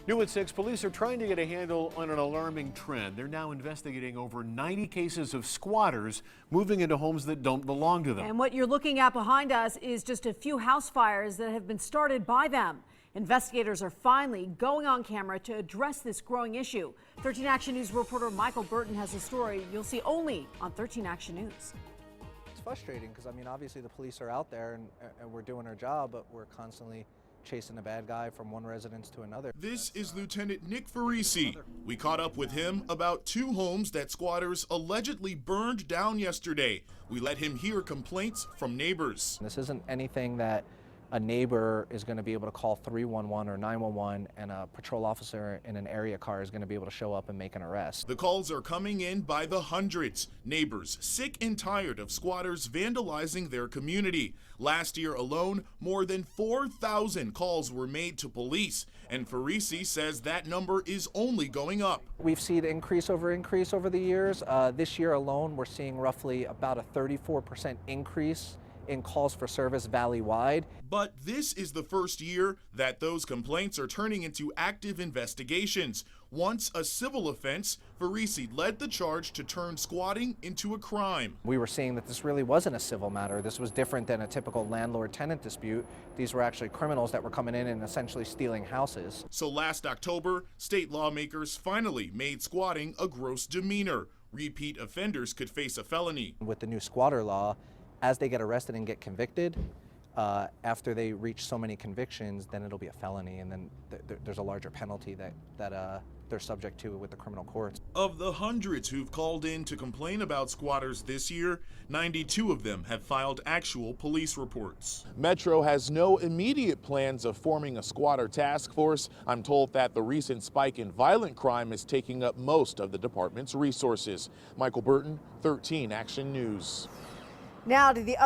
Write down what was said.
New at 6, police are trying to get a handle on an alarming trend. They're now investigating over 90 cases of squatters moving into homes that don't belong to them. And what you're looking at behind us is just a few house fires that have been started by them. Investigators are finally going on camera to address this growing issue. 13 Action News reporter Michael Burton has a story you'll see only on 13 Action News. It's frustrating because, I mean, obviously the police are out there and we're doing our job, but we're constantly chasing a bad guy from one residence to another. This is Lieutenant Nick Farisi. We caught up with him about 2 homes that squatters allegedly burned down yesterday. We let him hear complaints from neighbors. This isn't anything that a neighbor is going to be able to call 311 or 911 and a patrol officer in an area car is going to be able to show up and make an arrest. The calls are coming in by the hundreds. Neighbors sick and tired of squatters vandalizing their community. Last year alone, more than 4,000 calls were made to police, and Farisi says that number is only going up. We've seen increase over the years. This year alone, we're seeing roughly about a 34% increase in calls for service valley-wide. But this is the first year that those complaints are turning into active investigations. Once a civil offense, Farisi led the charge to turn squatting into a crime. We were seeing that this really wasn't a civil matter. This was different than a typical landlord-tenant dispute. These were actually criminals that were coming in and essentially stealing houses. So last October, state lawmakers finally made squatting a gross demeanor. Repeat offenders could face a felony. With the new squatter law, as they get arrested and get convicted, after they reach so many convictions, then it'll be a felony, and then there's a larger penalty that they're subject to with the criminal courts. Of the hundreds who've called in to complain about squatters this year, 92 of them have filed actual police reports. Metro has no immediate plans of forming a squatter task force. I'm told that the recent spike in violent crime is taking up most of the department's resources. Michael Burton, 13 Action News. Now to the other